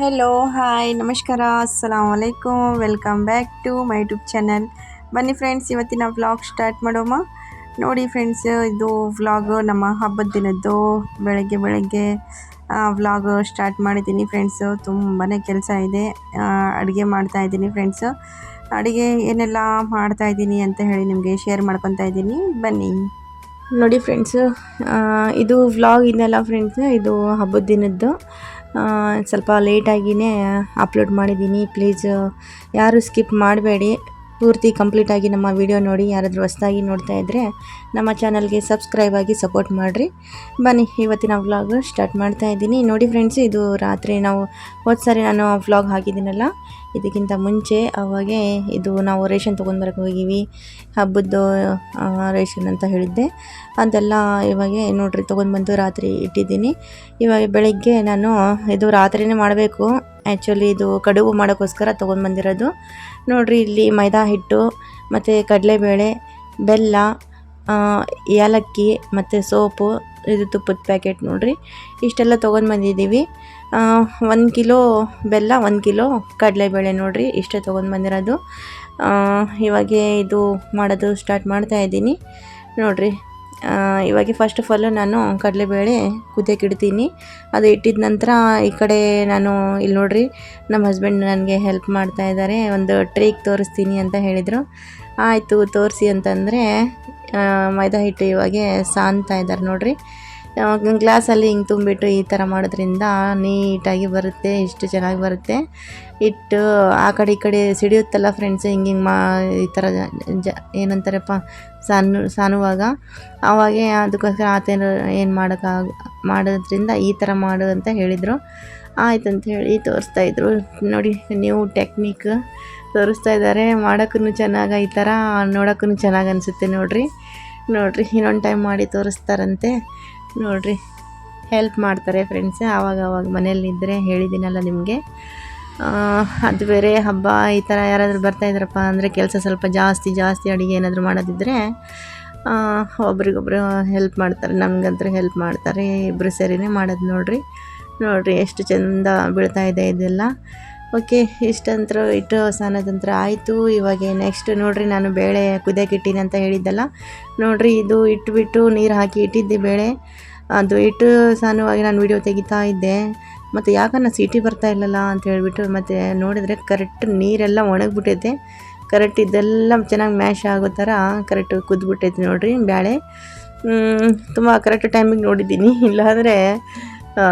Hello hi ನಮಸ್ಕಾರ ಅಸ್ಸಲಾಮು welcome back to my YouTube channel. ಬನ್ನಿ ಫ್ರೆಂಡ್ಸ್, ಇವತ್ತಿನ ವ್ಲಾಗ್ ಸ್ಟಾರ್ಟ್ ಮಾಡೋಮ. ನೋಡಿ ಫ್ರೆಂಡ್ಸ್, ಇದು ವ್ಲಾಗ್ ನಮ್ಮ ಹಬ್ಬದ ದಿನದ್ದು ಬೆಳಗ್ಗೆ ವ್ಲಾಗ್ ಸ್ಟಾರ್ಟ್ ಮಾಡಿದ್ದೀನಿ ಫ್ರೆಂಡ್ಸು. ತುಂಬಾ ಕೆಲಸ ಇದೆ, ಅಡುಗೆ ಮಾಡ್ತಾಯಿದ್ದೀನಿ ಫ್ರೆಂಡ್ಸು. ಅಡುಗೆ ಏನೆಲ್ಲ ಮಾಡ್ತಾಯಿದ್ದೀನಿ ಅಂತ ಹೇಳಿ ನಿಮಗೆ ಶೇರ್ ಮಾಡ್ಕೊತಾ ಇದ್ದೀನಿ, ಬನ್ನಿ ನೋಡಿ ಫ್ರೆಂಡ್ಸು. ಇದು ವ್ಲಾಗ್ ಇನ್ನೆಲ್ಲ ಫ್ರೆಂಡ್ಸ್, ಇದು ಹಬ್ಬದ ದಿನದ್ದು. ಸ್ವಲ್ಪ ಲೇಟಾಗಿಯೇ ಅಪ್ಲೋಡ್ ಮಾಡಿದ್ದೀನಿ. ಪ್ಲೀಸ್ ಯಾರು ಸ್ಕಿಪ್ ಮಾಡಬೇಡಿ, ಪೂರ್ತಿ ಕಂಪ್ಲೀಟಾಗಿ ನಮ್ಮ ವಿಡಿಯೋ ನೋಡಿ. ಯಾರಾದರೂ ಹೊಸದಾಗಿ ನೋಡ್ತಾ ಇದ್ದರೆ ನಮ್ಮ ಚಾನಲ್ಗೆ ಸಬ್ಸ್ಕ್ರೈಬ್ ಆಗಿ ಸಪೋರ್ಟ್ ಮಾಡಿರಿ. ಬನ್ನಿ ಇವತ್ತಿನ ವ್ಲಾಗ್ ಸ್ಟಾರ್ಟ್ ಮಾಡ್ತಾ ಇದ್ದೀನಿ. ನೋಡಿ ಫ್ರೆಂಡ್ಸ್, ಇದು ರಾತ್ರಿ ನಾವು ಸಾರಿ ನಾನು ವ್ಲಾಗ್ ಹಾಕಿದ್ದೀನಲ್ಲ, ಇದಕ್ಕಿಂತ ಮುಂಚೆ ಅವಾಗೆ ಇದು ನಾವು ರೇಷನ್ ತೊಗೊಂಡ್ಬರಕ್ಕೆ ಹೋಗಿವಿ. ಹಬ್ಬದ್ದು ರೇಷನ್ ಅಂತ ಹೇಳಿದ್ದೆ, ಅದೆಲ್ಲ ಇವಾಗ ನೋಡ್ರಿ ತೊಗೊಂಡ್ಬಂದು ರಾತ್ರಿ ಇಟ್ಟಿದ್ದೀನಿ. ಇವಾಗ ಬೆಳಗ್ಗೆ ನಾನು ಇದು ರಾತ್ರಿನೇ ಮಾಡಬೇಕು. ಆ್ಯಕ್ಚುಲಿ ಇದು ಕಡುಬು ಮಾಡೋಕ್ಕೋಸ್ಕರ ತೊಗೊಂಡ್ಬಂದಿರೋದು. ನೋಡಿರಿ, ಇಲ್ಲಿ ಮೈದಾ ಹಿಟ್ಟು ಮತ್ತು ಕಡಲೆಬೇಳೆ, ಬೆಲ್ಲ, ಏಲಕ್ಕಿ ಮತ್ತು ಸೋಪು, ಇದು ತುಪ್ಪದ ಪ್ಯಾಕೆಟ್ ನೋಡಿರಿ, ಇಷ್ಟೆಲ್ಲ ತೊಗೊಂಡ್ಬಂದಿದ್ದೀವಿ. 1 ಕಿಲೋ ಬೆಲ್ಲ, 1 ಕಿಲೋ ಕಡಲೆಬೇಳೆ ನೋಡಿರಿ, ಇಷ್ಟೇ ತೊಗೊಂಡ್ಬಂದಿರೋದು. ಇವಾಗ ಇದು ಮಾಡೋದು ಸ್ಟಾರ್ಟ್ ಮಾಡ್ತಾಯಿದ್ದೀನಿ ನೋಡಿರಿ. ಇವಾಗ ಫಸ್ಟ್ ಆಫ್ ಆಲ್ ನಾನು ಕಡಲೆಬೇಳೆ ಕುದಿಯೋಕೆ ಇಡ್ತೀನಿ. ಅದು ಇಟ್ಟಿದ ನಂತರ ಈ ಕಡೆ ನಾನು ಇಲ್ಲಿ ನೋಡಿರಿ, ನಮ್ಮ ಹಸ್ಬೆಂಡ್ ನನಗೆ ಹೆಲ್ಪ್ ಮಾಡ್ತಾ ಇದ್ದಾರೆ. ಒಂದು ಟ್ರೇಗೆ ತೋರಿಸ್ತೀನಿ ಅಂತ ಹೇಳಿದರು. ಆಯಿತು ತೋರಿಸಿ ಅಂತಂದರೆ ಮೈದಾ ಹಿಟ್ಟು ಇವಾಗ ಸಾನ್ತಾ ಇದ್ದಾರೆ ನೋಡಿರಿ. ಗ್ಲಾಸಲ್ಲಿ ಹಿಂಗೆ ತುಂಬಿಟ್ಟು ಈ ಥರ ಮಾಡೋದ್ರಿಂದ ನೀಟಾಗಿ ಬರುತ್ತೆ, ಇಷ್ಟು ಚೆನ್ನಾಗಿ ಬರುತ್ತೆ. ಹಿಟ್ಟು ಆ ಕಡೆ ಈ ಕಡೆ ಸಿಡಿಯುತ್ತಲ್ಲ ಫ್ರೆಂಡ್ಸ್, ಹಿಂಗೆ ಈ ಥರ ಏನಂತಾರಪ್ಪ, ಸಾನುವಾಗ ಆವಾಗೆ ಅದಕ್ಕೋಸ್ಕರ ಆತೇನು ಏನು ಮಾಡೋದ್ರಿಂದ ಈ ಥರ ಮಾಡು ಅಂತ ಹೇಳಿದರು. ಆಯ್ತು ಅಂತ ಹೇಳಿ ತೋರಿಸ್ತಾಯಿದ್ರು ನೋಡಿ. ನ್ಯೂ ಟೆಕ್ನಿಕ್ ತೋರಿಸ್ತಾ ಇದ್ದಾರೆ. ಮಾಡೋಕ್ಕೂ ಚೆನ್ನಾಗಿ, ಈ ಥರ ನೋಡೋಕ್ಕೂ ಚೆನ್ನಾಗಿ ಅನಿಸುತ್ತೆ ನೋಡಿರಿ. ಇನ್ನೊಂದು ಟೈಮ್ ಮಾಡಿ ತೋರಿಸ್ತಾರಂತೆ ನೋಡಿರಿ. ಹೆಲ್ಪ್ ಮಾಡ್ತಾರೆ ಫ್ರೆಂಡ್ಸ್ ಆವಾಗ ಮನೆಯಲ್ಲಿದ್ದರೆ, ಹೇಳಿದ್ದೀನಲ್ಲ ನಿಮಗೆ. ಅದು ಬೇರೆ ಹಬ್ಬ ಈ ಥರ ಯಾರಾದರೂ ಬರ್ತಾಯಿದ್ರಪ್ಪ ಅಂದರೆ ಕೆಲಸ ಸ್ವಲ್ಪ ಜಾಸ್ತಿ ಅಡುಗೆ ಏನಾದರೂ ಮಾಡೋದಿದ್ದರೆ ಒಬ್ರಿಗೊಬ್ರು ಹೆಲ್ಪ್ ಮಾಡ್ತಾರೆ. ನಮಗಂತೂ ಹೆಲ್ಪ್ ಮಾಡ್ತಾರೆ, ಇಬ್ಬರು ಸೇರಿನೇ ಮಾಡೋದು ನೋಡಿರಿ ಎಷ್ಟು ಚೆಂದ ಬೀಳ್ತಾ ಇದೆ ಇದೆಲ್ಲ. ಓಕೆ, ಇಷ್ಟಂತರ ಇಟ್ಟು ಸಾನದಂತ್ರ ಆಯಿತು. ಇವಾಗ ನೆಕ್ಸ್ಟ್ ನೋಡಿರಿ, ನಾನು ಬೇಳೆ ಕುದಿಯೋಕೆ ಇಟ್ಟಿನಿ ಅಂತ ಹೇಳಿದ್ದಲ್ಲ ನೋಡಿರಿ. ಇದು ಇಟ್ಬಿಟ್ಟು ನೀರು ಹಾಕಿ ಇಟ್ಟಿದ್ದೆ ಬೇಳೆ. ಅದು ಇಟ್ಟು ಸಾನುವಾಗಿ ನಾನು ವಿಡಿಯೋ ತೆಗಿತಾ ಇದ್ದೆ. ಮತ್ತು ಯಾಕನ್ನ ಸೀಟಿ ಬರ್ತಾ ಇಲ್ಲಲ್ಲ ಅಂತ ಹೇಳಿಬಿಟ್ಟು ಮತ್ತೆ ನೋಡಿದರೆ ಕರೆಕ್ಟ್ ನೀರೆಲ್ಲ ಒಣಗಿಬಿಟ್ಟೈತೆ. ಕರೆಕ್ಟ್ ಇದೆಲ್ಲ ಚೆನ್ನಾಗಿ ಮ್ಯಾಶ್ ಆಗೋ ಥರ ಕರೆಕ್ಟ್ ಕುದ್ಬಿಟ್ಟೈತೆ ನೋಡಿರಿ ಬೇಳೆ. ತುಂಬ ಕರೆಕ್ಟ್ ಟೈಮಿಗೆ ನೋಡಿದ್ದೀನಿ, ಇಲ್ಲಾಂದರೆ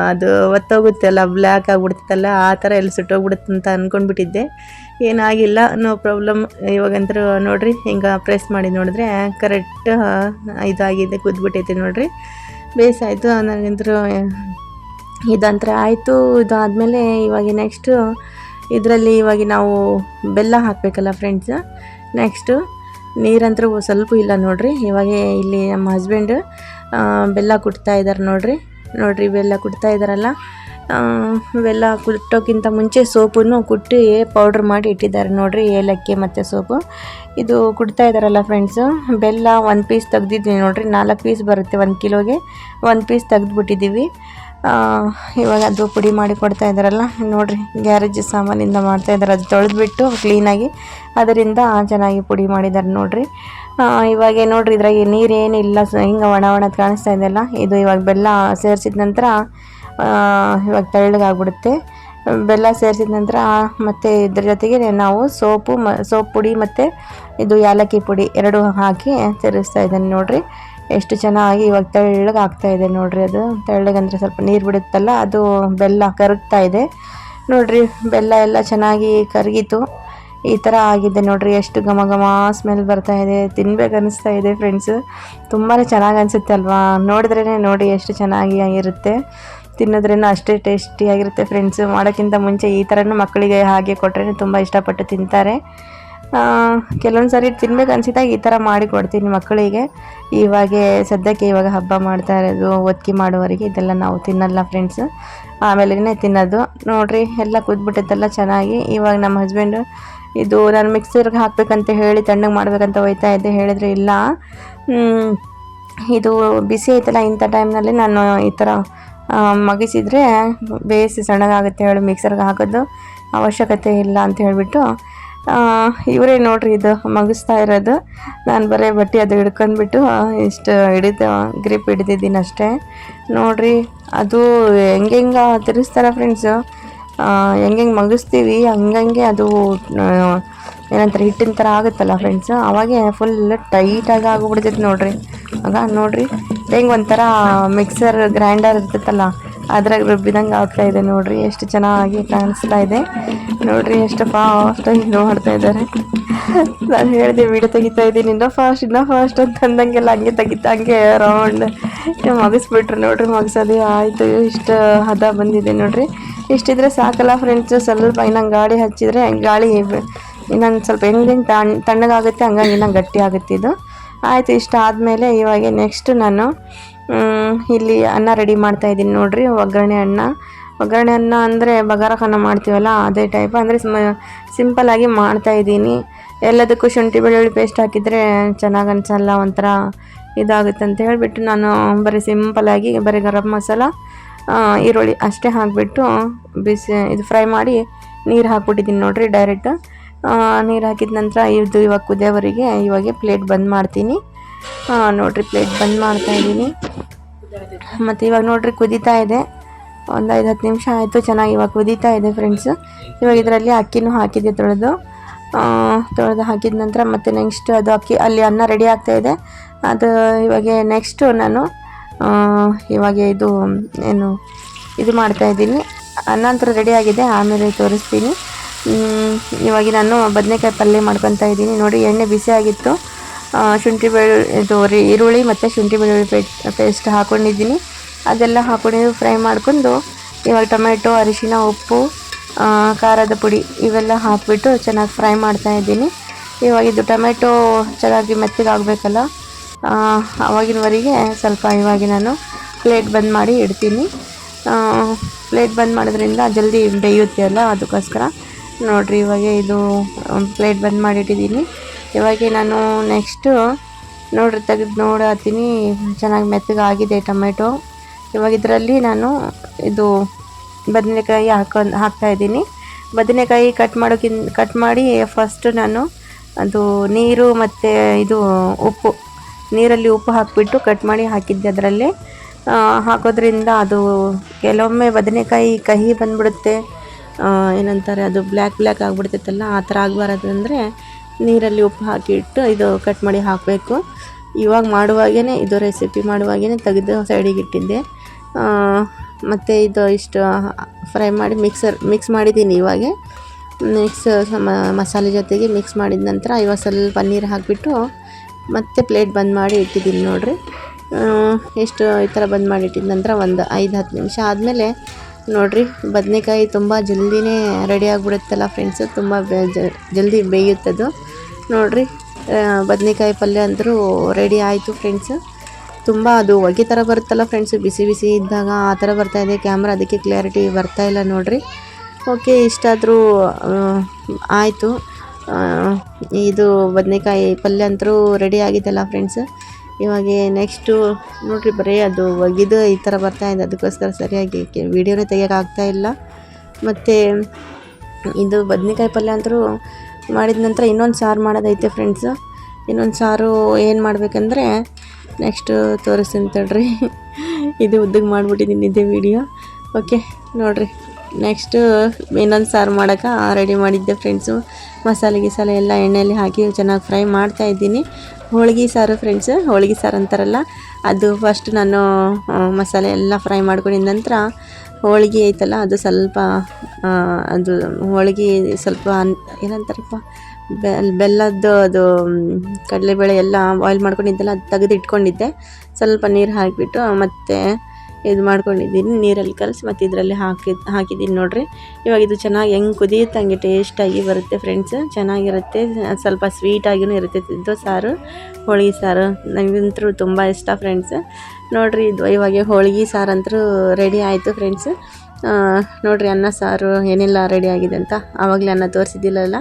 ಅದು ಒತ್ತೋಗುತ್ತಲ್ಲ, ಬ್ಲ್ಯಾಕ್ ಆಗಿಬಿಡ್ತಲ್ಲ, ಆ ಥರ ಎಲ್ಲ ಸುಟ್ಟೋಗ್ಬಿಡುತ್ತೆ ಅಂತ ಅಂದ್ಕೊಂಡ್ಬಿಟ್ಟಿದ್ದೆ. ಏನಾಗಿಲ್ಲ, ನೋ ಪ್ರಾಬ್ಲಮ್. ಇವಾಗಂತರೂ ನೋಡಿರಿ, ಹಿಂಗೆ ಪ್ರೆಸ್ ಮಾಡಿ ನೋಡಿದ್ರೆ ಕರೆಕ್ಟ್ ಇದಾಗಿದೆ, ಕುದ್ಬಿಟ್ಟೈತೆ ನೋಡಿರಿ. ಬೇಸಾಯಿತು ನನಗಂತರೂ ಇದಂತರ ಆಯಿತು. ಇದಾದಮೇಲೆ ಇವಾಗ ನೆಕ್ಸ್ಟು ಇದರಲ್ಲಿ ಇವಾಗ ನಾವು ಬೆಲ್ಲ ಹಾಕಬೇಕಲ್ಲ ಫ್ರೆಂಡ್ಸ್. ನೆಕ್ಸ್ಟು ನೀರಂತರೂ ಸ್ವಲ್ಪ ಇಲ್ಲ ನೋಡಿರಿ. ಇವಾಗ ಇಲ್ಲಿ ನಮ್ಮ ಹಸ್ಬೆಂಡ್ ಬೆಲ್ಲ ಕುಟ್ತಾ ಇದ್ದಾರೆ ನೋಡಿರಿ. ಬೆಲ್ಲ ಕುಟ್ತಾ ಇದ್ದಾರಲ್ಲ, ಬೆಲ್ಲ ಕುಟ್ಟೋಕ್ಕಿಂತ ಮುಂಚೆ ಸೋಪನ್ನು ಕುಟ್ಟಿ ಪೌಡ್ರ್ ಮಾಡಿ ಇಟ್ಟಿದ್ದಾರೆ ನೋಡಿರಿ, ಏಲಕ್ಕಿ ಮತ್ತು ಸೋಪು. ಇದು ಕುಟ್ತಾ ಇದ್ದಾರಲ್ಲ ಫ್ರೆಂಡ್ಸು. ಬೆಲ್ಲ 1 ಪೀಸ್ ತೆಗ್ದಿದ್ವಿ ನೋಡಿರಿ, 4 ಪೀಸ್ ಬರುತ್ತೆ 1 ಕಿಲೋಗೆ. 1 ಪೀಸ್ ತೆಗೆದುಬಿಟ್ಟಿದ್ದೀವಿ. ಇವಾಗ ಅದು ಪುಡಿ ಮಾಡಿ ಕೊಡ್ತಾ ಇದ್ದಾರಲ್ಲ ನೋಡಿರಿ, ಗ್ಯಾರೇಜ್ ಸಾಮಾನಿಂದ ಮಾಡ್ತಾಯಿದ್ದಾರೆ. ಅದು ತೊಳೆದ್ಬಿಟ್ಟು ಕ್ಲೀನಾಗಿ ಅದರಿಂದ ಚೆನ್ನಾಗಿ ಪುಡಿ ಮಾಡಿದ್ದಾರೆ ನೋಡಿರಿ. ಇವಾಗ ನೋಡಿರಿ, ಇದ್ರಾಗೆ ನೀರೇನಿಲ್ಲ, ಹಿಂಗೆ ಒಣದು ಕಾಣಿಸ್ತಾ ಇದೆಯಲ್ಲ, ಇದು ಇವಾಗ ಬೆಲ್ಲ ಸೇರಿಸಿದ ನಂತರ ಇವಾಗ ತೆಳ್ಳಗಾಗ್ಬಿಡುತ್ತೆ. ಬೆಲ್ಲ ಸೇರಿಸಿದ ನಂತರ ಮತ್ತು ಇದ್ರ ಜೊತೆಗೆ ನಾವು ಸೋಪು ಪುಡಿ ಮತ್ತು ಇದು ಏಲಕ್ಕಿ ಪುಡಿ 2 ಹಾಕಿ ಸೇರಿಸ್ತಾ ಇದ್ದೇನೆ ನೋಡಿರಿ. ಎಷ್ಟು ಚೆನ್ನಾಗಿ ಇವಾಗ ತೆಳ್ಳಗೆ ಆಗ್ತಾಯಿದೆ ನೋಡಿರಿ. ಅದು ತೆಳ್ಳಗಂದರೆ ಸ್ವಲ್ಪ ನೀರು ಬಿಡುತ್ತಲ್ಲ, ಅದು ಬೆಲ್ಲ ಕರಗ್ತಾ ಇದೆ ನೋಡಿರಿ. ಬೆಲ್ಲ ಎಲ್ಲ ಚೆನ್ನಾಗಿ ಕರಗಿತು, ಈ ಥರ ಆಗಿದೆ ನೋಡಿರಿ. ಎಷ್ಟು ಘಮ ಸ್ಮೆಲ್ ಬರ್ತಾ ಇದೆ, ತಿನ್ಬೇಕು ಅನ್ನಿಸ್ತಾ ಇದೆ ಫ್ರೆಂಡ್ಸು. ತುಂಬಾ ಚೆನ್ನಾಗಿ ಅನಿಸುತ್ತೆ ಅಲ್ವಾ, ನೋಡಿದ್ರೇ ನೋಡಿ ಎಷ್ಟು ಚೆನ್ನಾಗಿ ಇರುತ್ತೆ. ತಿನ್ನೋದ್ರೇನೂ ಅಷ್ಟೇ ಟೇಸ್ಟಿಯಾಗಿರುತ್ತೆ ಫ್ರೆಂಡ್ಸು. ಮಾಡೋಕ್ಕಿಂತ ಮುಂಚೆ ಈ ಥರನೂ ಮಕ್ಕಳಿಗೆ ಹಾಗೆ ಕೊಟ್ಟರೆ ತುಂಬ ಇಷ್ಟಪಟ್ಟು ತಿಂತಾರೆ. ಕೆಲವೊಂದು ಸಾರಿ ತಿನ್ಬೇಕು ಅನಿಸಿದಾಗ ಈ ಥರ ಮಾಡಿ ಕೊಡ್ತೀನಿ ಮಕ್ಕಳಿಗೆ. ಸದ್ಯಕ್ಕೆ ಹಬ್ಬ ಮಾಡ್ತಾ ಇರೋದು, ಒತ್ತಿಗೆ ಮಾಡುವವರೆಗೆ ಇದೆಲ್ಲ ನಾವು ತಿನ್ನಲ್ಲ ಫ್ರೆಂಡ್ಸು, ಆಮೇಲೆ ತಿನ್ನೋದು ನೋಡಿರಿ. ಎಲ್ಲ ಕುದ್ಬಿಟ್ಟೈತೆಲ್ಲ ಚೆನ್ನಾಗಿ. ಇವಾಗ ನಮ್ಮ ಹಸ್ಬೆಂಡು ಇದು ನಾನು ಮಿಕ್ಸರ್ಗೆ ಹಾಕಬೇಕಂತ ಹೇಳಿ ತಣ್ಣಗೆ ಮಾಡ್ಬೇಕಂತ ಹೋಯ್ತಾ ಇದ್ದೆ, ಹೇಳಿದರೆ ಇಲ್ಲ, ಇದು ಬಿಸಿ ಐತಲ್ಲ ಇಂಥ ಟೈಮ್ನಲ್ಲಿ ನಾನು ಈ ಥರ ಮಗಿಸಿದರೆ ಬೇಯಿಸಿ ಸಣ್ಣಗಾಗುತ್ತೆ ಹೇಳಿ ಮಿಕ್ಸರ್ಗೆ ಹಾಕೋದು ಅವಶ್ಯಕತೆ ಇಲ್ಲ ಅಂತ ಹೇಳಿಬಿಟ್ಟು ಇವರೇ ನೋಡ್ರಿ ಇದು ಮಗಿಸ್ತಾ ಇರೋದು. ನಾನು ಬರೀ ಬಟ್ಟೆ ಅದು ಹಿಡ್ಕೊಂಡ್ಬಿಟ್ಟು ಇಷ್ಟು ಗ್ರಿಪ್ ಹಿಡಿದಿದ್ದೀನಿ ಅಷ್ಟೇ. ನೋಡ್ರಿ ಅದು ಹೆಂಗೆ ತಿರ್ಗಿಸ್ತಾರೆ ಫ್ರೆಂಡ್ಸು, ಹೆಂಗೆ ಮಗಿಸ್ತೀವಿ ಹಂಗಂಗೆ ಅದು ಏನಂತಾರೆ ಹಿಟ್ಟಿನ ಥರ ಆಗುತ್ತಲ್ಲ ಫ್ರೆಂಡ್ಸು, ಅವಾಗೆ ಫುಲ್ ಟೈಟಾಗಿ ಆಗಿಬಿಡ್ತೈತೆ ನೋಡ್ರಿ. ಆಗ ನೋಡ್ರಿ ಹೆಂಗೆ ಒಂಥರ ಮಿಕ್ಸರ್ ಗ್ರೈಂಡರ್ ಇರ್ತೈತಲ್ಲ ಅದ್ರಾಗ ರುಬ್ಬಿದಂಗೆ ಆಗ್ತಾಯಿದೆ ನೋಡ್ರಿ. ಎಷ್ಟು ಚೆನ್ನಾಗಿ ಕಾಣಿಸ್ತಾ ಇದೆ ನೋಡ್ರಿ, ಎಷ್ಟು ಫಾಸ್ಟಾಗಿ ಮಾಡ್ತಾ ಇದ್ದಾರೆ. ನಾನು ಹೇಳಿದೆ ವಿಡಿಯೋ ತೆಗಿತಾ ಇದ್ದೀನಿ ಇನ್ನೂ ಫಾಸ್ಟ್ ಅಂತ ಅಂದಂಗೆಲ್ಲ ಹಂಗೆ ತೆಗಿತಾ ಹಂಗೆ ರೌಂಡ್ ಮಗಿಸ್ಬಿಟ್ರು ನೋಡ್ರಿ. ಮಗಿಸೋದೇ ಆಯಿತು, ಇಷ್ಟು ಹದ ಬಂದಿದೆ ನೋಡ್ರಿ. ಇಷ್ಟಿದ್ರೆ ಸಾಕಲ್ಲ ಫ್ರೆಂಡ್ಸ್. ಸ್ವಲ್ಪ ಇನ್ನಂಗೆ ಗಾಳಿ ಹಚ್ಚಿದರೆ ಗಾಳಿ ಇನ್ನೊಂದು ಸ್ವಲ್ಪ ಹೆಂಗೆ ತಣ್ಣಗಾಗುತ್ತೆ ಹಂಗಾಗಿ ಇನ್ನೂ ಗಟ್ಟಿ ಆಗುತ್ತೆ ಇದು. ಆಯಿತು, ಇಷ್ಟ ಆದಮೇಲೆ ಇವಾಗ ನೆಕ್ಸ್ಟ್ ನಾನು ಇಲ್ಲಿ ಅನ್ನ ರೆಡಿ ಮಾಡ್ತಾಯಿದ್ದೀನಿ ನೋಡ್ರಿ. ಒಗ್ಗರಣೆ ಅನ್ನ ಅಂದರೆ ಬಗಾರಖಾನ ಮಾಡ್ತೀವಲ್ಲ ಅದೇ ಟೈಪ್, ಅಂದರೆ ಸಿಂಪಲ್ಲಾಗಿ ಮಾಡ್ತಾಯಿದ್ದೀನಿ. ಎಲ್ಲದಕ್ಕೂ ಶುಂಠಿ ಬೆಳ್ಳುಳ್ಳಿ ಪೇಸ್ಟ್ ಹಾಕಿದರೆ ಚೆನ್ನಾಗಿ ಅನಿಸಲ್ಲ, ಒಂಥರ ಇದಾಗುತ್ತೆ ಅಂತ ಹೇಳಿಬಿಟ್ಟು ನಾನು ಬರೀ ಸಿಂಪಲ್ಲಾಗಿ ಬರೀ ಗರಂ ಮಸಾಲ ಈರುಳ್ಳಿ ಅಷ್ಟೇ ಹಾಕಿಬಿಟ್ಟು ಇದು ಫ್ರೈ ಮಾಡಿ ನೀರು ಹಾಕ್ಬಿಟ್ಟಿದ್ದೀನಿ ನೋಡ್ರಿ. ಡೈರೆಕ್ಟ್ ನೀರು ಹಾಕಿದ ನಂತರ ಇವಾಗ ಕುದಿಯೋವರೆಗೆ ಇವಾಗ ಪ್ಲೇಟ್ ಬಂದ್ ಮಾಡ್ತೀನಿ ನೋಡ್ರಿ. ಪ್ಲೇಟ್ ಬಂದ್ ಮಾಡ್ತಾಯಿದ್ದೀನಿ. ಮತ್ತು ಇವಾಗ ನೋಡ್ರಿ ಕುದೀತಾ ಇದೆ, ಒಂದು 5-10 ನಿಮಿಷ ಆಯಿತು. ಚೆನ್ನಾಗಿ ಇವಾಗ ಕುದೀತಾ ಇದೆ ಫ್ರೆಂಡ್ಸ್. ಇವಾಗ ಇದರಲ್ಲಿ ಅಕ್ಕಿನೂ ಹಾಕಿದ್ದೆ ತೊಳೆದು ಹಾಕಿದ ನಂತರ ಮತ್ತೆ ನೆಕ್ಸ್ಟ್ ಅದು ಅಕ್ಕಿ ಅಲ್ಲಿ ಅನ್ನ ರೆಡಿ ಆಗ್ತಾಯಿದೆ. ಅದು ಇವಾಗ ನೆಕ್ಸ್ಟು ನಾನು ಇವಾಗ ಇದು ಮಾಡ್ತಾಯಿದ್ದೀನಿ. ಅನ್ನ ಅಂತೂ ರೆಡಿ ಆಗಿದೆ, ಆಮೇಲೆ ತೋರಿಸ್ತೀನಿ. ಇವಾಗ ನಾನು ಬದನೆಕಾಯಿ ಪಲ್ಯ ಮಾಡ್ಕೊತಾ ಇದ್ದೀನಿ ನೋಡಿ. ಎಣ್ಣೆ ಬಿಸಿ ಆಗಿತ್ತು, ಶುಂಠಿ ಬೆಳ್ಳುಳ್ಳಿ ಈರುಳ್ಳಿ ಮತ್ತು ಶುಂಠಿ ಬೆಳ್ಳುಳ್ಳಿ ಪೇಸ್ಟ್ ಹಾಕ್ಕೊಂಡಿದ್ದೀನಿ. ಅದೆಲ್ಲ ಹಾಕ್ಕೊಂಡು ಫ್ರೈ ಮಾಡ್ಕೊಂಡು ಇವಾಗ ಟೊಮೆಟೊ, ಅರಿಶಿನ, ಉಪ್ಪು, ಖಾರದ ಪುಡಿ ಇವೆಲ್ಲ ಹಾಕಿಬಿಟ್ಟು ಚೆನ್ನಾಗಿ ಫ್ರೈ ಮಾಡ್ತಾಯಿದ್ದೀನಿ. ಇವಾಗ ಇದು ಟೊಮೆಟೊ ಚೆನ್ನಾಗಿ ಮೆತ್ತಗಾಗಬೇಕಲ್ಲ, ಆವಾಗಿನವರೆಗೆ ಸ್ವಲ್ಪ ಇವಾಗ ನಾನು ಪ್ಲೇಟ್ ಬಂದ್ ಮಾಡಿ ಇಡ್ತೀನಿ. ಪ್ಲೇಟ್ ಬಂದ್ ಮಾಡೋದ್ರಿಂದ ಜಲ್ದಿ ಬೇಯುತ್ತೆ ಅಲ್ಲ, ಅದಕ್ಕೋಸ್ಕರ ನೋಡಿರಿ. ಇವಾಗ ಇದು ಪ್ಲೇಟ್ ಬಂದ್ ಮಾಡಿಟ್ಟಿದ್ದೀನಿ. ಇವಾಗ ನಾನು ನೆಕ್ಸ್ಟು ನೋಡ್ರಿ ತೆಗೆದು ನೋಡತ್ತೀನಿ, ಚೆನ್ನಾಗಿ ಮೆತ್ತಗಾಗಿದೆ ಟೊಮೆಟೊ. ಇವಾಗ ಇದರಲ್ಲಿ ನಾನು ಇದು ಬದನೆಕಾಯಿ ಹಾಕ್ತಾಯಿದ್ದೀನಿ. ಬದನೆಕಾಯಿ ಕಟ್ ಮಾಡಿ ಫಸ್ಟು ನಾನು ಅದು ನೀರು ಮತ್ತು ಇದು ಉಪ್ಪು, ನೀರಲ್ಲಿ ಉಪ್ಪು ಹಾಕಿಬಿಟ್ಟು ಕಟ್ ಮಾಡಿ ಹಾಕಿದ್ದೆ. ಅದರಲ್ಲೇ ಹಾಕೋದ್ರಿಂದ ಅದು ಕೆಲವೊಮ್ಮೆ ಬದನೆಕಾಯಿ ಕಹಿ ಬಂದ್ಬಿಡುತ್ತೆ, ಏನಂತಾರೆ ಅದು ಬ್ಲ್ಯಾಕ್ ಆಗಿಬಿಡ್ತೈತಲ್ಲ, ಆ ಥರ ಆಗಬಾರದು ಅಂದರೆ ನೀರಲ್ಲಿ ಉಪ್ಪು ಹಾಕಿಟ್ಟು ಇದು ಕಟ್ ಮಾಡಿ ಹಾಕಬೇಕು. ಇವಾಗ ಮಾಡುವಾಗೇ ಇದು ರೆಸಿಪಿ ಮಾಡುವಾಗೇ ತೆಗೆದು ಸೈಡಿಗೆ ಇಟ್ಟಿದ್ದೆ. ಮತ್ತು ಇದು ಇಷ್ಟು ಫ್ರೈ ಮಾಡಿ ಮಿಕ್ಸ್ ಮಾಡಿದ್ದೀನಿ. ಇವಾಗ ಮಸಾಲೆ ಜೊತೆಗೆ ಮಿಕ್ಸ್ ಮಾಡಿದ ನಂತರ ಇವಾಗ ಸ್ವಲ್ಪ ನೀರು ಹಾಕಿಬಿಟ್ಟು ಮತ್ತೆ ಪ್ಲೇಟ್ ಬಂದ್ ಮಾಡಿ ಇಟ್ಟಿದ್ದೀನಿ ನೋಡಿರಿ. ಎಷ್ಟು ಈ ಥರ ಬಂದ್ ಮಾಡಿ ಇಟ್ಟಿದ ನಂತರ ಒಂದು 5-10 ನಿಮಿಷ ಆದಮೇಲೆ ನೋಡಿರಿ ಬದನೆಕಾಯಿ ತುಂಬ ಜಲ್ದಿನೇ ರೆಡಿ ಆಗಿಬಿಡುತ್ತಲ್ಲ ಫ್ರೆಂಡ್ಸು, ತುಂಬ ಜಲ್ದಿ ಬೇಯುತ್ತದು ನೋಡಿರಿ. ಬದನೆಕಾಯಿ ಪಲ್ಯ ಅಂದರೂ ರೆಡಿ ಆಯಿತು ಫ್ರೆಂಡ್ಸು. ತುಂಬ ಅದು ಹೊಗೆ ಥರ ಬರುತ್ತಲ್ಲ ಫ್ರೆಂಡ್ಸು, ಬಿಸಿ ಇದ್ದಾಗ ಆ ಥರ ಬರ್ತಾಯಿದೆ ಕ್ಯಾಮ್ರಾ, ಅದಕ್ಕೆ ಕ್ಲಾರಿಟಿ ಬರ್ತಾಯಿಲ್ಲ ನೋಡಿರಿ. ಓಕೆ, ಇಷ್ಟಾದರೂ ಆಯಿತು. ಇದು ಬದನೆಕಾಯಿ ಪಲ್ಯ ಅಂತೂ ರೆಡಿ ಆಗಿದ್ದಲ್ಲ ಫ್ರೆಂಡ್ಸು. ಇವಾಗ ನೆಕ್ಸ್ಟು ನೋಡಿರಿ ಬರೀ ಅದು ಒಗೆದು ಈ ಥರ ಬರ್ತಾಯಿದೆ, ಅದಕ್ಕೋಸ್ಕರ ಸರಿಯಾಗಿ ವೀಡಿಯೋನೇ ತೆಗಿಯೋಕ್ಕಾಗ್ತಾಯಿಲ್ಲ. ಮತ್ತು ಇದು ಬದನೆಕಾಯಿ ಪಲ್ಯ ಅಂತೂ ಮಾಡಿದ ನಂತರ ಇನ್ನೊಂದು ಸಾರು ಮಾಡೋದೈತೆ ಫ್ರೆಂಡ್ಸು. ಇನ್ನೊಂದು ಸಾರು ಏನು ಮಾಡಬೇಕಂದ್ರೆ ನೆಕ್ಸ್ಟು ತೋರಿಸ್ತೀನಿ ತಡ್ರಿ. ಇದು ಉದ್ದಗೆ ಮಾಡಿಬಿಟ್ಟಿದ್ದೀನಿ ಇದೇ ವಿಡಿಯೋ. ಓಕೆ ನೋಡಿರಿ, ನೆಕ್ಸ್ಟು ಇನ್ನೊಂದು ಸಾರು ಮಾಡೋಕೆ ರೆಡಿ ಮಾಡಿದ್ದೆ ಫ್ರೆಂಡ್ಸು. ಮಸಾಲೆ ಎಲ್ಲ ಎಣ್ಣೆಯಲ್ಲಿ ಹಾಕಿ ಚೆನ್ನಾಗಿ ಫ್ರೈ ಮಾಡ್ತಾಯಿದ್ದೀನಿ. ಹೋಳಿಗೆ ಸಾರು ಫ್ರೆಂಡ್ಸು, ಹೋಳಿಗೆ ಸಾರು ಅಂತಾರಲ್ಲ ಅದು. ಫಸ್ಟ್ ನಾನು ಮಸಾಲೆ ಎಲ್ಲ ಫ್ರೈ ಮಾಡ್ಕೊಂಡಿದ ನಂತರ ಹೋಳಿಗೆ ಐತಲ್ಲ ಅದು ಸ್ವಲ್ಪ ಅದು ಹೋಳಿಗೆ ಸ್ವಲ್ಪ ಏನಂತಾರಪ್ಪ ಬೆಲ್ಲದ್ದು ಅದು ಕಡಲೆಬೇಳೆ ಎಲ್ಲ ಬಾಯ್ಲ್ ಮಾಡ್ಕೊಂಡಿದ್ದೆಲ್ಲ ಅದು ತೆಗೆದು ಇಟ್ಕೊಂಡಿದ್ದೆ. ಸ್ವಲ್ಪ ನೀರು ಹಾಕಿಬಿಟ್ಟು ಮತ್ತು ಇದು ಮಾಡ್ಕೊಂಡಿದ್ದೀನಿ, ನೀರಲ್ಲಿ ಕಲಸಿ ಮತ್ತು ಇದರಲ್ಲಿ ಹಾಕಿದ್ದೀನಿ ನೋಡಿರಿ. ಇವಾಗ ಇದು ಚೆನ್ನಾಗಿ ಹೆಂಗೆ ಕುದಿಯುತ್ತೆ ಹಂಗೆ ಟೇಸ್ಟಾಗಿ ಬರುತ್ತೆ ಫ್ರೆಂಡ್ಸ್, ಚೆನ್ನಾಗಿರುತ್ತೆ. ಸ್ವಲ್ಪ ಸ್ವೀಟಾಗಿಯೂ ಇರುತ್ತೆ ಇದು ಸಾರು, ಹೋಳಿಗೆ ಸಾರು. ನನಗಂತೂ ತುಂಬ ಇಷ್ಟ ಫ್ರೆಂಡ್ಸ್. ನೋಡಿರಿ ಇದು ಇವಾಗ ಹೋಳಿಗೆ ಸಾರು ಅಂತೂ ರೆಡಿ ಆಯಿತು ಫ್ರೆಂಡ್ಸ್. ನೋಡಿರಿ ಅನ್ನ ಸಾರು ಏನೆಲ್ಲ ರೆಡಿ ಆಗಿದೆ ಅಂತ ಆವಾಗಲೇ ಅನ್ನ ತೋರಿಸಿದ್ದಿಲ್ಲಲ್ಲ.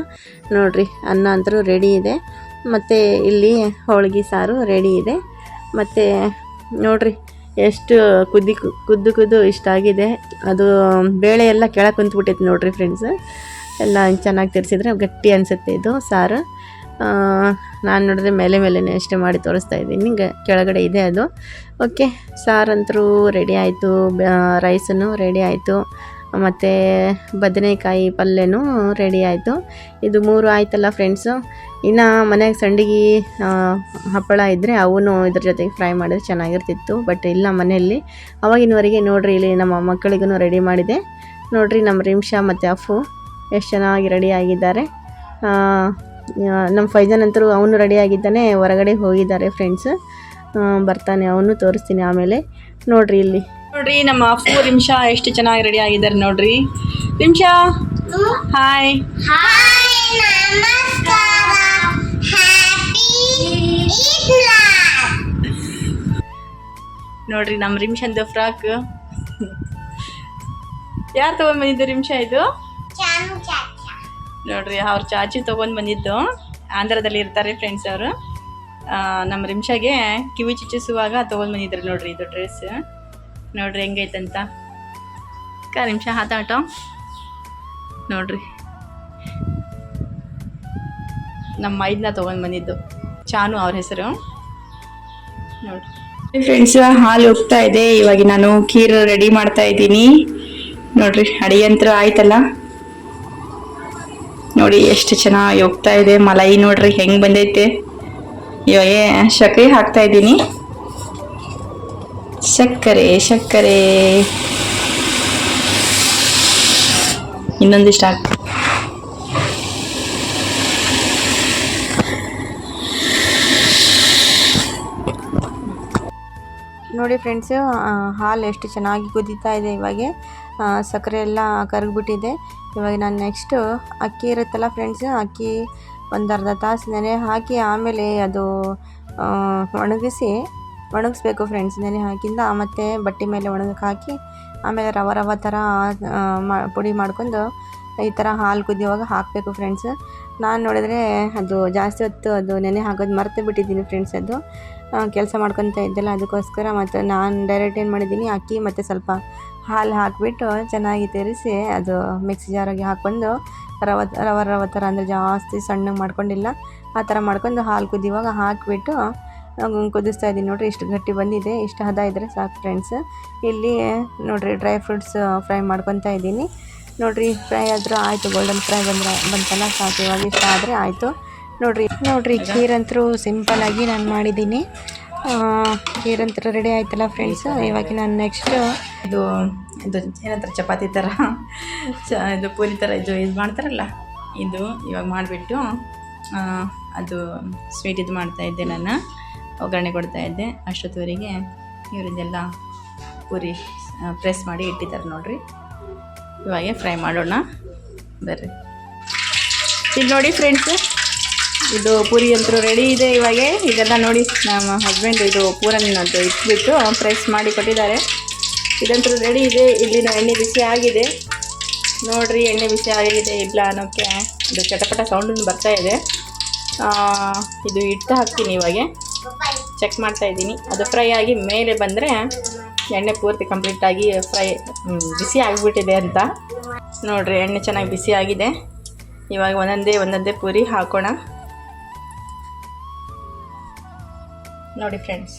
ನೋಡಿರಿ ಅನ್ನ ಅಂತೂ ರೆಡಿ ಇದೆ, ಮತ್ತು ಇಲ್ಲಿ ಹೋಳಿಗೆ ಸಾರು ರೆಡಿ ಇದೆ. ಮತ್ತು ನೋಡಿರಿ ಎಷ್ಟು ಕುದ್ದು ಇಷ್ಟ ಆಗಿದೆ. ಅದು ಬೇಳೆ ಎಲ್ಲ ಕೆಳಗೆ ಕುಂತ್ಬಿಟ್ಟೈತೆ ನೋಡಿರಿ ಫ್ರೆಂಡ್ಸ್. ಎಲ್ಲ ಚೆನ್ನಾಗಿ ತಿರ್ಸಿದ್ರೆ ಗಟ್ಟಿ ಅನಿಸುತ್ತೆ ಇದು ಸಾರು. ನಾನು ನೋಡಿದ್ರೆ ಮೇಲೆ ಅಷ್ಟೇ ಮಾಡಿ ತೋರಿಸ್ತಾ ಇದ್ದೀನಿ, ಕೆಳಗಡೆ ಇದೆ ಅದು. ಓಕೆ, ಸಾರಂತರೂ ರೆಡಿ ಆಯಿತು, ರೈಸನ್ನು ರೆಡಿ ಆಯಿತು, ಮತ್ತು ಬದನೆಕಾಯಿ ಪಲ್ಯನೂ ರೆಡಿ ಆಯಿತು. ಇದು 3 ಆಯ್ತಲ್ಲ ಫ್ರೆಂಡ್ಸು. ಇನ್ನು ಮನೆಗೆ ಸಂಡಿಗೆ ಹಪ್ಪಳ ಇದ್ದರೆ ಅವನು ಇದ್ರ ಜೊತೆಗೆ ಫ್ರೈ ಮಾಡಿದ್ರೆ ಚೆನ್ನಾಗಿರ್ತಿತ್ತು. ಬಟ್ ಇಲ್ಲ ಮನೆಯಲ್ಲಿ. ಅವಾಗಿನವರೆಗೆ ನೋಡಿರಿ, ಇಲ್ಲಿ ನಮ್ಮ ಮಕ್ಕಳಿಗೂ ರೆಡಿ ಮಾಡಿದೆ ನೋಡಿರಿ. ನಮ್ಮ ರಿಮ್ಷಾ ಮತ್ತು ಅಫು ಎಷ್ಟು ಚೆನ್ನಾಗಿ ರೆಡಿ ಆಗಿದ್ದಾರೆ. ನಮ್ಮ ಫೈಜನ್ ಅಂತರೂ ಅವನು ರೆಡಿ ಆಗಿದ್ದಾನೆ, ಹೊರಗಡೆ ಹೋಗಿದ್ದಾರೆ ಫ್ರೆಂಡ್ಸ್. ಬರ್ತಾನೆ ಅವನು, ತೋರಿಸ್ತೀನಿ ಆಮೇಲೆ. ನೋಡಿರಿ ಇಲ್ಲಿ ನೋಡಿರಿ ನಮ್ಮ ಅಫು ರಿಮ್ಷಾ ಎಷ್ಟು ಚೆನ್ನಾಗಿ ರೆಡಿ ಆಗಿದ್ದಾರೆ ನೋಡಿರಿ. ರಿಮ್ಷಾ ಹಾಯ್. ನೋಡ್ರಿ ನಮ್ಮ ರಿಮ್ಷಂದು ಫ್ರಾಕ್ ಯಾರು ತೊಗೊಂಡು ಬಂದಿದ್ದು ರಿಮ್ಷಾ? ಇದು ನೋಡ್ರಿ ಅವ್ರ ಚಾಚಿ ತೊಗೊಂಡು ಬಂದಿದ್ದು. ಆಂಧ್ರದಲ್ಲಿ ಇರ್ತಾರೆ ಫ್ರೆಂಡ್ಸ್ ಅವರು. ನಮ್ಮ ರಿಮ್ಷಾಗೆ ಕಿವಿ ಚುಚ್ಚಿಸುವಾಗ ತೊಗೊಂಡು ಬಂದಿದ್ರು ನೋಡ್ರಿ ಇದು ಡ್ರೆಸ್. ನೋಡ್ರಿ ಹೆಂಗೈತಂತ ರಿಮ್ಷಾ ಹಾತಾಟ ನೋಡ್ರಿ. ನಮ್ಮ ಮೈದನ್ನ ತೊಗೊಂಡು ಬಂದಿದ್ದು, ಚಾನು ಅವ್ರ ಹೆಸರು. ನೋಡ್ರಿ ಫ್ರೆಂಡ್ಸ್, ಹಾಲು ಹೋಗ್ತಾ ಇದೆ. ಇವಾಗ ನಾನು ಖೀರ್ ರೆಡಿ ಮಾಡ್ತಾ ಇದ್ದೀನಿ ನೋಡ್ರಿ. ಅಡಿಯಂತ್ರ ಆಯ್ತಲ್ಲ ನೋಡಿ, ಎಷ್ಟು ಚೆನ್ನಾಗಿ ಹೋಗ್ತಾ ಇದೆ. ಮಲೈ ನೋಡ್ರಿ ಹೆಂಗ್ ಬಂದೈತೆ. ಇವಾಗ ಸಕ್ಕರೆ ಹಾಕ್ತಾ ಇದ್ದೀನಿ. ಸಕ್ಕರೆ ಇನ್ನೊಂದಿಷ್ಟು ಹಾಕ್ತೀನಿ. ನೋಡಿ ಫ್ರೆಂಡ್ಸು, ಹಾಲು ಎಷ್ಟು ಚೆನ್ನಾಗಿ ಕುದೀತಾ ಇದೆ. ಇವಾಗ ಸಕ್ಕರೆ ಎಲ್ಲ ಕರಗಿಬಿಟ್ಟಿದೆ. ಇವಾಗ ನಾನು ನೆಕ್ಸ್ಟು ಅಕ್ಕಿ ಇರುತ್ತಲ್ಲ ಫ್ರೆಂಡ್ಸು, ಅಕ್ಕಿ ಒಂದು ಅರ್ಧ ತಾಸು ನೆನೆ ಹಾಕಿ ಆಮೇಲೆ ಅದು ಒಣಗಿಸ್ಬೇಕು ಫ್ರೆಂಡ್ಸ್. ನೆನೆ ಹಾಕಿಂದ ಮತ್ತು ಬಟ್ಟೆ ಮೇಲೆ ಒಣಗಕ್ಕೆ ಹಾಕಿ ಆಮೇಲೆ ರವ ಥರ ಪುಡಿ ಮಾಡ್ಕೊಂಡು ಈ ಥರ ಹಾಲು ಕುದಿಯುವಾಗ ಹಾಕಬೇಕು ಫ್ರೆಂಡ್ಸ್. ನಾನು ನೋಡಿದರೆ ಅದು ಜಾಸ್ತಿ ಹೊತ್ತು ಅದು ನೆನೆ ಹಾಕೋದು ಮರೆತು ಬಿಟ್ಟಿದ್ದೀನಿ ಫ್ರೆಂಡ್ಸ್. ಅದು ಕೆಲಸ ಮಾಡ್ಕೊತ ಇದ್ದೆಲ್ಲ, ಅದಕ್ಕೋಸ್ಕರ. ಮತ್ತು ನಾನು ಡೈರೆಕ್ಟ್ ಏನು ಮಾಡಿದ್ದೀನಿ, ಅಕ್ಕಿ ಮತ್ತು ಸ್ವಲ್ಪ ಹಾಲು ಹಾಕಿಬಿಟ್ಟು ಚೆನ್ನಾಗಿ ತಿರಿಸಿ ಅದು ಮಿಕ್ಸಿ ಜಾರಾಗಿ ಹಾಕ್ಕೊಂಡು ರವ ಥರ, ಅಂದರೆ ಜಾಸ್ತಿ ಸಣ್ಣಗೆ ಮಾಡ್ಕೊಂಡಿಲ್ಲ, ಆ ಥರ ಮಾಡ್ಕೊಂಡು ಹಾಲು ಕುದಿಯುವಾಗ ಹಾಕಿಬಿಟ್ಟು ಕುದಿಸ್ತಾ ಇದ್ದೀನಿ ನೋಡಿರಿ. ಇಷ್ಟು ಗಟ್ಟಿ ಬಂದಿದೆ, ಇಷ್ಟು ಹದ ಇದ್ದರೆ ಸಾಕು ಫ್ರೆಂಡ್ಸ್. ಇಲ್ಲಿ ನೋಡಿರಿ ಡ್ರೈ ಫ್ರೂಟ್ಸ್ ಫ್ರೈ ಮಾಡ್ಕೊತಾ ಇದ್ದೀನಿ ನೋಡಿರಿ. ಫ್ರೈ ಆದರೂ ಆಯಿತು, ಗೋಲ್ಡನ್ ಫ್ರೈ ಬಂತಲ್ಲ ಸಾಕು. ಇವಾಗ ಇಷ್ಟ ಆದರೆ ಆಯಿತು ನೋಡಿರಿ. ಖೀರಂತರೂ ಸಿಂಪಲ್ಲಾಗಿ ನಾನು ಮಾಡಿದ್ದೀನಿ. ಖೀರಂತರೂ ರೆಡಿ ಆಯ್ತಲ್ಲ ಫ್ರೆಂಡ್ಸ್. ಇವಾಗ ನಾನು ನೆಕ್ಸ್ಟು ಇದು ಏನಂತಾರೆ ಚಪಾತಿ ಥರ ಇದು ಪೂರಿ ಥರ ಇದು ಮಾಡ್ತಾರಲ್ಲ, ಇದು ಇವಾಗ ಮಾಡಿಬಿಟ್ಟು ಅದು ಸ್ವೀಟ್ ಇದು ಮಾಡ್ತಾಯಿದ್ದೆ. ನಾನು ಒಗ್ಗರಣೆ ಕೊಡ್ತಾಯಿದ್ದೆ. ಅಷ್ಟೊತ್ತುವರೆಗೆ ಇವರಿದ್ದೆಲ್ಲ ಪೂರಿ ಪ್ರೆಸ್ ಮಾಡಿ ಇಟ್ಟಿದ್ದಾರೆ ನೋಡಿರಿ. ಇವಾಗೆ ಫ್ರೈ ಮಾಡೋಣ ಬರ್ರಿ. ಇಲ್ಲಿ ನೋಡಿ ಫ್ರೆಂಡ್ಸು, ಇದು ಪೂರಿ ಅಂತೂ ರೆಡಿ ಇದೆ. ಇವಾಗ ಇದೆಲ್ಲ ನೋಡಿ ನಮ್ಮ ಹಸ್ಬೆಂಡ್ ಇದು ಪೂರನ್ನದು ಇಟ್ಬಿಟ್ಟು ಪ್ರೆಸ್ ಮಾಡಿ ಕೊಟ್ಟಿದ್ದಾರೆ. ಇದಂತೂ ರೆಡಿ ಇದೆ. ಇಲ್ಲಿನ ಎಣ್ಣೆ ಬಿಸಿ ಆಗಿದೆ ನೋಡಿರಿ. ಎಣ್ಣೆ ಬಿಸಿ ಆಗಿದೆ ಇಲ್ಲ ಅನ್ನೋಕ್ಕೆ ಇದು ಚಟಪಟ ಸೌಂಡನ್ನು ಬರ್ತಾ ಇದೆ. ಇದು ಹಿಟ್ಟು ಹಾಕ್ತೀನಿ, ಇವಾಗ ಚೆಕ್ ಮಾಡ್ತಾಯಿದ್ದೀನಿ. ಅದು ಫ್ರೈ ಆಗಿ ಮೇಲೆ ಬಂದರೆ ಎಣ್ಣೆ ಪೂರ್ತಿ ಕಂಪ್ಲೀಟಾಗಿ ಬಿಸಿ ಆಗಿಬಿಟ್ಟಿದೆ ಅಂತ ನೋಡಿರಿ. ಎಣ್ಣೆ ಚೆನ್ನಾಗಿ ಬಿಸಿ ಆಗಿದೆ. ಇವಾಗ ಒಂದೊಂದೇ ಪೂರಿ ಹಾಕೋಣ ನೋಡಿ ಫ್ರೆಂಡ್ಸ್.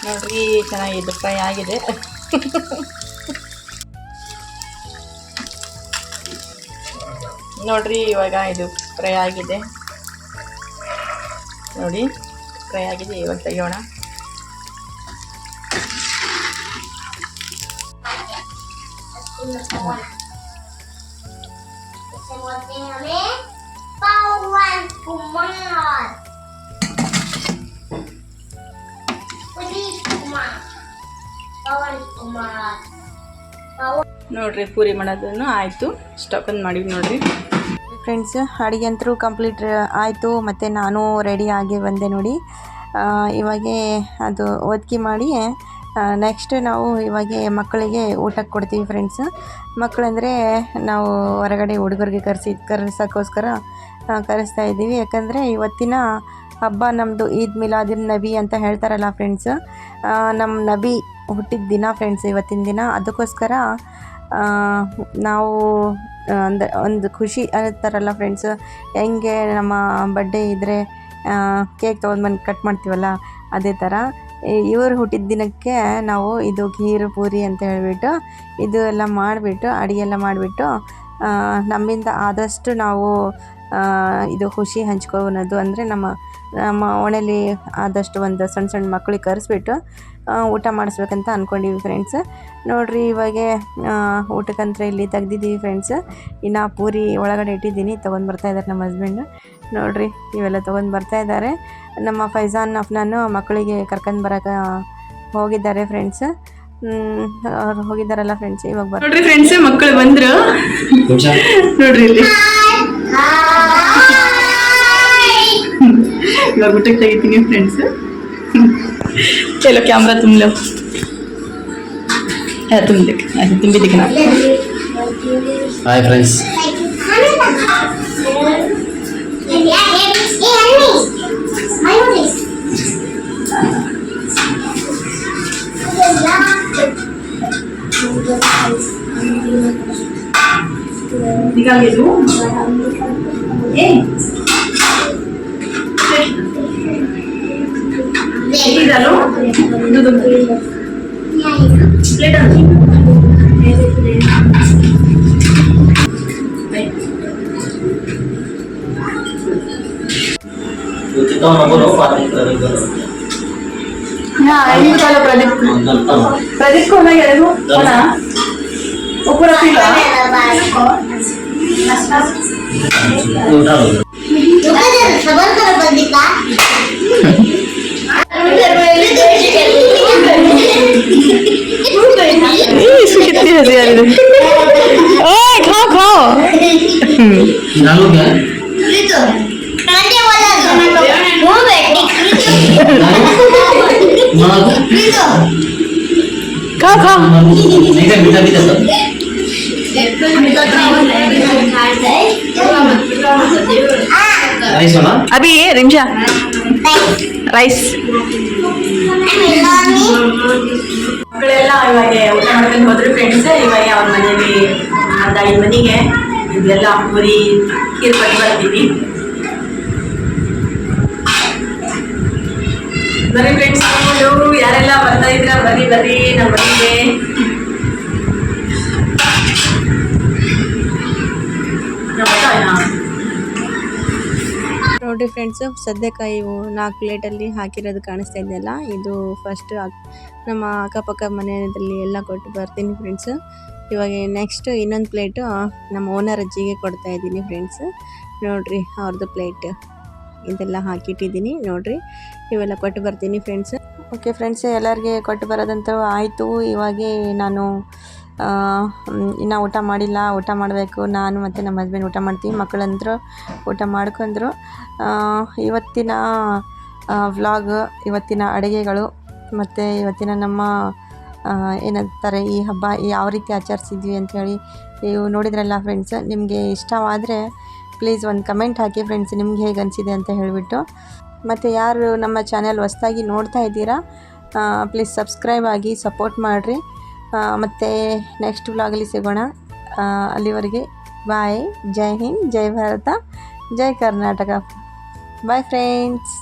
ನೋಡ್ರಿ ಚೆನ್ನಾಗಿ ಇದು ಫ್ರೈ ಆಗಿದೆ. ನೋಡ್ರಿ ಇವಾಗ ಇದು ಫ್ರೈ ಆಗಿದೆ ನೋಡಿ, ಫ್ರೈ ಆಗಿದೆ. ಇವಾಗ ತೆಗೆಯೋಣ. ನೋಡಿರಿ ಪೂರಿ ಮಾಡೋದನ್ನು ಆಯಿತು. ಸ್ಟೋಕನ್ ಮಾಡಿವಿ ನೋಡಿರಿ ಫ್ರೆಂಡ್ಸ್. ಅಡುಗೆ ಅಂತೂ ಕಂಪ್ಲೀಟ್ ಆಯಿತು. ಮತ್ತು ನಾನು ರೆಡಿ ಆಗಿ ಬಂದೆ ನೋಡಿ. ಇವಾಗೆ ಅದು ಒದಕಿ ಮಾಡಿ ನೆಕ್ಸ್ಟ್ ನಾವು ಇವಾಗೆ ಮಕ್ಕಳಿಗೆ ಊಟಕ್ಕೆ ಕೊಡ್ತೀವಿ ಫ್ರೆಂಡ್ಸ್. ಮಕ್ಕಳಂದರೆ ನಾವು ಹೊರಗಡೆ ಹುಡುಗರಿಗೆ ಕರೆಸೋಕ್ಕೋಸ್ಕರ ಕರೆಸ್ತಾ ಇದ್ದೀವಿ. ಯಾಕಂದರೆ ಇವತ್ತಿನ ಹಬ್ಬ ನಮ್ಮದು ಈದ್ ಮಿಲಾದುನ್ ನಬಿ ಅಂತ ಹೇಳ್ತಾರಲ್ಲ ಫ್ರೆಂಡ್ಸ್. ನಮ್ಮ ನಬಿ ಹುಟ್ಟಿದ ದಿನ ಫ್ರೆಂಡ್ಸ್ ಇವತ್ತಿನ ದಿನ. ಅದಕ್ಕೋಸ್ಕರ ನಾವು ಒಂದು ಖುಷಿ ಅನ್ನತ್ತಾರಲ್ಲ ಫ್ರೆಂಡ್ಸ್. ಹೆಂಗೆ ನಮ್ಮ ಬರ್ಡೇ ಇದ್ದರೆ ಕೇಕ್ ತೊಗೊಂಡ್ಬಂದು ಕಟ್ ಮಾಡ್ತೀವಲ್ಲ, ಅದೇ ಥರ ಇವರು ಹುಟ್ಟಿದ ದಿನಕ್ಕೆ ನಾವು ಇದು ಖೀರು ಪೂರಿ ಅಂತ ಹೇಳಿಬಿಟ್ಟು ಇದು ಎಲ್ಲ ಮಾಡಿಬಿಟ್ಟು ಅಡುಗೆ ಎಲ್ಲ ಮಾಡಿಬಿಟ್ಟು ನಮ್ಮಿಂದ ಆದಷ್ಟು ನಾವು ಇದು ಖುಷಿ ಹಂಚ್ಕೊಳ್ಳೋದು. ಅಂದರೆ ನಮ್ಮ ಓಣೆಯಲ್ಲಿ ಆದಷ್ಟು ಒಂದು ಸಣ್ಣ ಸಣ್ಣ ಮಕ್ಕಳಿಗೆ ಕರೆಸ್ಬಿಟ್ಟು ಊಟ ಮಾಡಿಸ್ಬೇಕಂತ ಅಂದ್ಕೊಂಡೀವಿ ಫ್ರೆಂಡ್ಸ್. ನೋಡಿರಿ ಇವಾಗೆ ಊಟಕ್ಕಂತ ಇಲ್ಲಿ ತೆಗ್ದಿದ್ದೀವಿ ಫ್ರೆಂಡ್ಸ್. ಇನ್ನು ಪೂರಿ ಒಳಗಡೆ ಇಟ್ಟಿದ್ದೀನಿ, ತೊಗೊಂಡು ಬರ್ತಾಯಿದ್ದಾರೆ ನಮ್ಮ ಹಸ್ಬೆಂಡು. ನೋಡಿರಿ ಇವೆಲ್ಲ ತೊಗೊಂಡು ಬರ್ತಾಯಿದ್ದಾರೆ. ನಮ್ಮ ಫೈಜಾನ್ ಅಫ್ನಾನು ಮಕ್ಕಳಿಗೆ ಕರ್ಕೊಂಡು ಬರೋಕೆ ಹೋಗಿದ್ದಾರೆ ಫ್ರೆಂಡ್ಸ್. ಅವ್ರು ಹೋಗಿದ್ದಾರಲ್ಲ ಫ್ರೆಂಡ್ಸ್. ಇವಾಗ ನೋಡ್ರಿ ಫ್ರೆಂಡ್ಸ್, ಮಕ್ಕಳು ಬಂದ್ರು ನೋಡ್ರಿ ಇಲ್ಲಿ. ಇವಾಗ ಊಟಕ್ಕೆ ತೆಗಿತೀನಿ ಫ್ರೆಂಡ್ಸ್. चलो कैमरा तुम लो, तुम देख तुम भी दिखना. Hi friends. निकाल के दो. डालो दूध प्लेट प्रदीप को ना यार वो ना ऊपर पीला खबर करो बंदी का इसमें कितनी हंसी आ रही है. ओए खाओ खाओ. डालो क्या? कांटे वाला वो बैठी खाओ खाओ. नहीं कर मीठा भी तो सब. राइस वाला अभी ये रिमशा ರೈಸ್. ಮಕ್ಕಳೆಲ್ಲ ಇವಾಗ ಊಟ ಮಾಡ್ಕೊಂಡು ಹೋದ್ರು ಫ್ರೆಂಡ್ಸ್. ಇವಾಗ ಅವ್ರ ಮನೇಲಿ ದಾಳಿ ಮನೆಗೆ ಇದೆಲ್ಲ ಪೂರಿ ಖೀರ್ ಕೊಟ್ಟು ಬರ್ತೀನಿ. ಬರ್ರಿ ಫ್ರೆಂಡ್ಸ್, ಯಾರೆಲ್ಲ ಬರ್ತಾ ಇದ್ರ ಬರ್ರಿ ಬರ್ರಿ ನಮ್ಮ ಮನೆಗೆ. ನೋಡಿರಿ ಫ್ರೆಂಡ್ಸು, ಸದ್ಯಕ್ಕೆ ಇವು 4 ಪ್ಲೇಟಲ್ಲಿ ಹಾಕಿರೋದು ಕಾಣಿಸ್ತಾ ಇದೆಯಲ್ಲ, ಇದು ಫಸ್ಟ್ ನಮ್ಮ ಅಕ್ಕಪಕ್ಕ ಮನೆಯಲ್ಲಿ ಎಲ್ಲ ಕೊಟ್ಟು ಬರ್ತೀನಿ ಫ್ರೆಂಡ್ಸು. ಇವಾಗ ನೆಕ್ಸ್ಟ್ ಇನ್ನೊಂದು ಪ್ಲೇಟು ನಮ್ಮ ಓನರ್ ಅಜ್ಜಿಗೆ ಕೊಡ್ತಾ ಇದ್ದೀನಿ ಫ್ರೆಂಡ್ಸ್. ನೋಡಿರಿ ಅವ್ರದ್ದು ಪ್ಲೇಟ್ ಇದೆಲ್ಲ ಹಾಕಿಟ್ಟಿದ್ದೀನಿ. ನೋಡಿರಿ ಇವೆಲ್ಲ ಕೊಟ್ಟು ಬರ್ತೀನಿ ಫ್ರೆಂಡ್ಸ್. ಓಕೆ ಫ್ರೆಂಡ್ಸ್, ಎಲ್ಲರಿಗೆ ಕೊಟ್ಟು ಬರೋದಂತೂ ಆಯಿತು. ಇವಾಗೆ ನಾನು ಇನ್ನೂ ಊಟ ಮಾಡಿಲ್ಲ, ಊಟ ಮಾಡಬೇಕು. ನಾನು ಮತ್ತು ನಮ್ಮ ಹಸ್ಬೆಂಡ್ ಊಟ ಮಾಡ್ತೀವಿ. ಮಕ್ಕಳಂದ್ರು ಊಟ ಮಾಡ್ಕೊಂಡ್ರು. ಇವತ್ತಿನ ವ್ಲಾಗ್, ಇವತ್ತಿನ ಅಡುಗೆಗಳು ಮತ್ತು ಇವತ್ತಿನ ನಮ್ಮ ಏನಂತಾರೆ ಈ ಹಬ್ಬ ಯಾವ ರೀತಿ ಆಚರಿಸಿದ್ವಿ ಅಂಥೇಳಿ ನೀವು ನೋಡಿದ್ರಲ್ಲ ಫ್ರೆಂಡ್ಸ್. ನಿಮಗೆ ಇಷ್ಟವಾದರೆ ಪ್ಲೀಸ್ ಒಂದು ಕಮೆಂಟ್ ಹಾಕಿ ಫ್ರೆಂಡ್ಸ್, ನಿಮ್ಗೆ ಹೇಗೆ ಅನಿಸಿದೆ ಅಂತ ಹೇಳಿಬಿಟ್ಟು. ಮತ್ತು ಯಾರು ನಮ್ಮ ಚಾನೆಲ್ ಹೊಸದಾಗಿ ನೋಡ್ತಾ ಇದ್ದೀರಾ ಪ್ಲೀಸ್ ಸಬ್ಸ್ಕ್ರೈಬ್ ಆಗಿ ಸಪೋರ್ಟ್ ಮಾಡಿರಿ. ಮತ್ತು ನೆಕ್ಸ್ಟ್ ವ್ಲಾಗಲ್ಲಿ ಸಿಗೋಣ. ಅಲ್ಲಿವರೆಗೆ ಬಾಯ್. ಜೈ ಹಿಂದ್, ಜೈ ಭಾರತ, ಜೈ ಕರ್ನಾಟಕ. Bye friends.